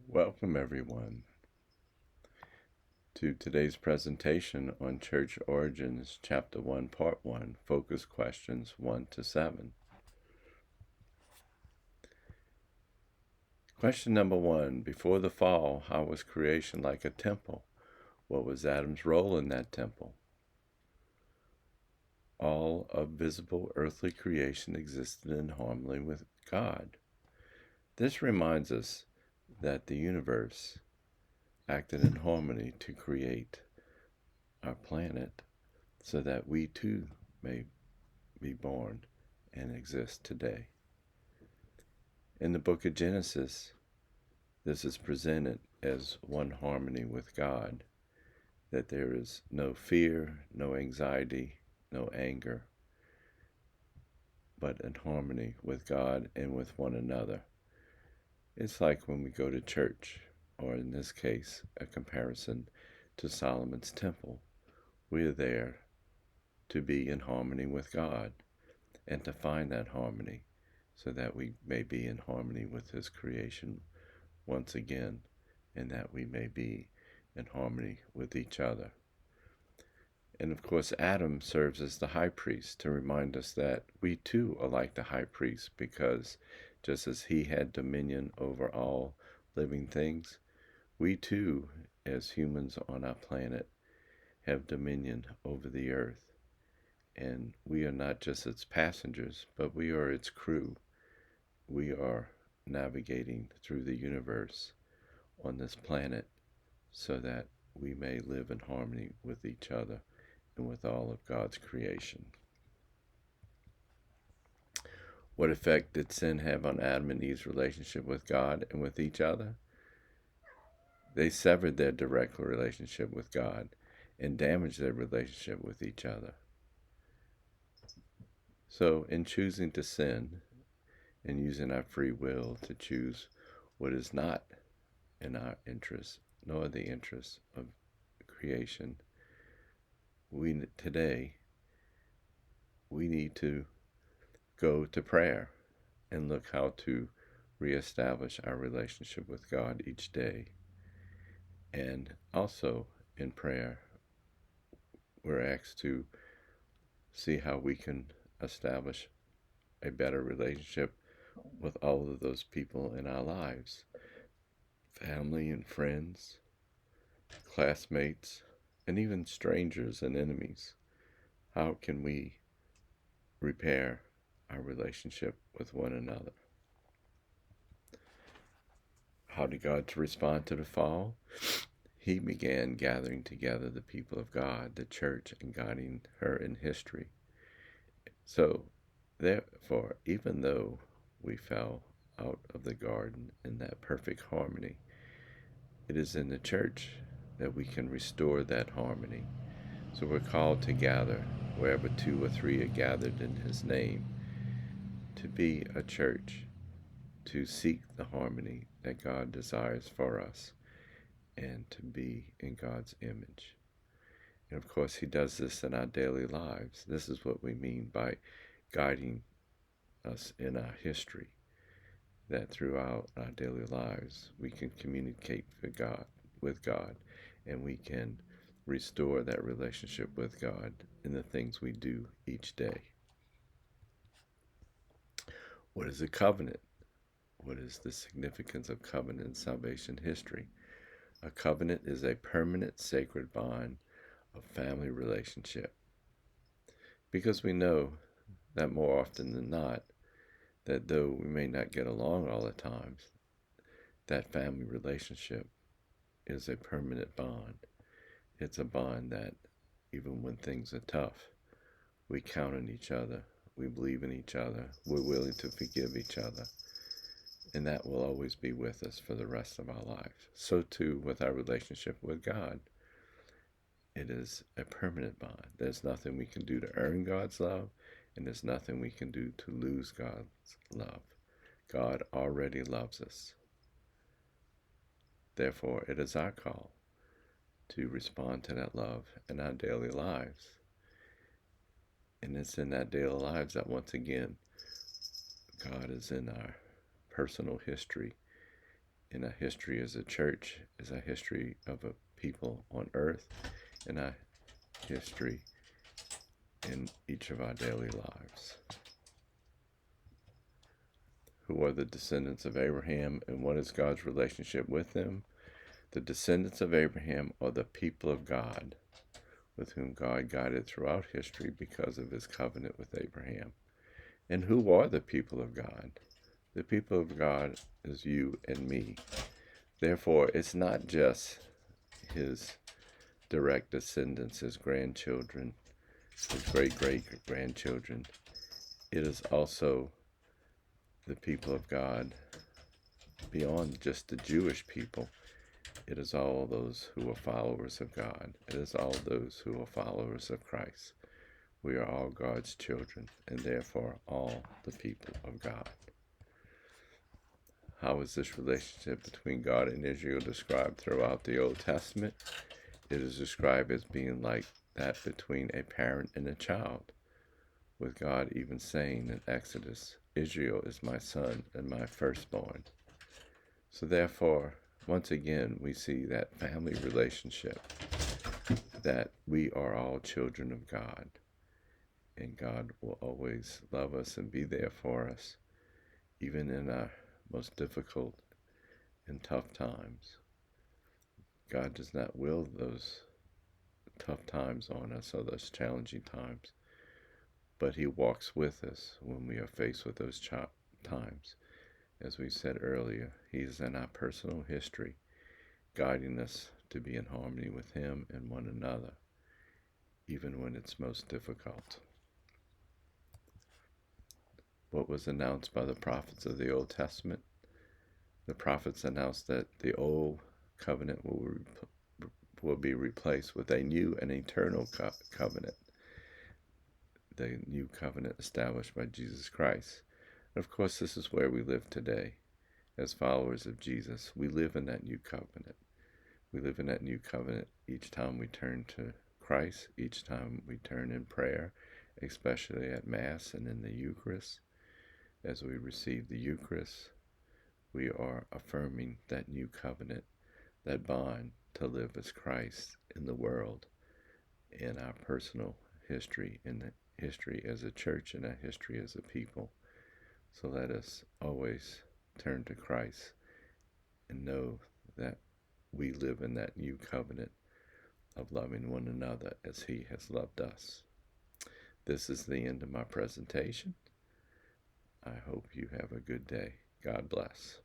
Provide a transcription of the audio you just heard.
Welcome, everyone, to today's presentation on Church Origins, Chapter 1, Part 1, Focus Questions 1 to 7. Question number 1. Before the fall, how was creation like a temple? What was Adam's role in that temple? All of visible earthly creation existed in harmony with God. This reminds us that the universe acted in harmony to create our planet so that we too may be born and exist today. In the book of Genesis, this is presented as one harmony with God, that there is no fear, no anxiety, no anger, but in harmony with God and with one another. It's like when we go to church, or in this case, a comparison to Solomon's temple. We are there to be in harmony with God and to find that harmony so that we may be in harmony with His creation once again, and that we may be in harmony with each other. And of course, Adam serves as the high priest to remind us that we too are like the high priest, because just as he had dominion over all living things, we too, as humans on our planet, have dominion over the earth. And we are not just its passengers, but we are its crew. We are navigating through the universe on this planet so that we may live in harmony with each other and with all of God's creation. What effect did sin have on Adam and Eve's relationship with God and with each other? They severed their direct relationship with God and damaged their relationship with each other. So, in choosing to sin and using our free will to choose what is not in our interest, nor the interest of creation, today we need to go to prayer and look how to reestablish our relationship with God each day. And also in prayer, we're asked to see how we can establish a better relationship with all of those people in our lives, family and friends, classmates, and even strangers and enemies. How can we repair our relationship with one another? How did God respond to the fall? He began gathering together the people of God, the church, and guiding her in history. So, therefore, even though we fell out of the garden in that perfect harmony, it is in the church that we can restore that harmony. So we're called to gather wherever 2 or 3 are gathered in His name, to be a church, to seek the harmony that God desires for us, and to be in God's image. And of course, He does this in our daily lives. This is what we mean by guiding us in our history, that throughout our daily lives we can communicate with God, and we can restore that relationship with God in the things we do each day. What is a covenant? What is the significance of covenant in salvation history? A covenant is a permanent sacred bond of family relationship, because we know that more often than not, that though we may not get along all the time, that family relationship is a permanent bond. It's a bond that even when things are tough, we count on each other, we believe in each other, we're willing to forgive each other, and that will always be with us for the rest of our lives. So too with our relationship with God. It is a permanent bond. There's nothing we can do to earn God's love, and there's nothing we can do to lose God's love. God already loves us. Therefore, it is our call to respond to that love in our daily lives. And it's in that daily lives that, once again, God is in our personal history, in a history as a church, as a history of a people on earth, and a history in each of our daily lives. Who are the descendants of Abraham, and what is God's relationship with them? The descendants of Abraham are the people of God, with whom God guided throughout history because of his covenant with Abraham. And who are the people of God? The people of God is you and me. Therefore, it's not just his direct descendants, his grandchildren, his great-great-grandchildren. It is also the people of God beyond just the Jewish people. It is all those who are followers of God. It is all those who are followers of Christ. We are all God's children, and therefore all the people of God. How is this relationship between God and Israel described throughout the Old Testament? It is described as being like that between a parent and a child, with God even saying in Exodus, Israel is my son and my firstborn. So therefore, once again, we see that family relationship, that we are all children of God, and God will always love us and be there for us, even in our most difficult and tough times. God does not will those tough times on us or those challenging times, but he walks with us when we are faced with those times. As we said earlier, he is in our personal history, guiding us to be in harmony with him and one another, even when it's most difficult. What was announced by the prophets of the Old Testament? The prophets announced that the old covenant will be replaced with a new and eternal covenant, the new covenant established by Jesus Christ. And of course, this is where we live today. As followers of Jesus, we live in that new covenant. We live in that new covenant each time we turn to Christ, each time we turn in prayer, especially at Mass and in the Eucharist. As we receive the Eucharist, we are affirming that new covenant, that bond to live as Christ in the world, in our personal history, in the history as a church, and our history as a people. So let us always turn to Christ and know that we live in that new covenant of loving one another as he has loved us. This is the end of my presentation. I hope you have a good day. God bless.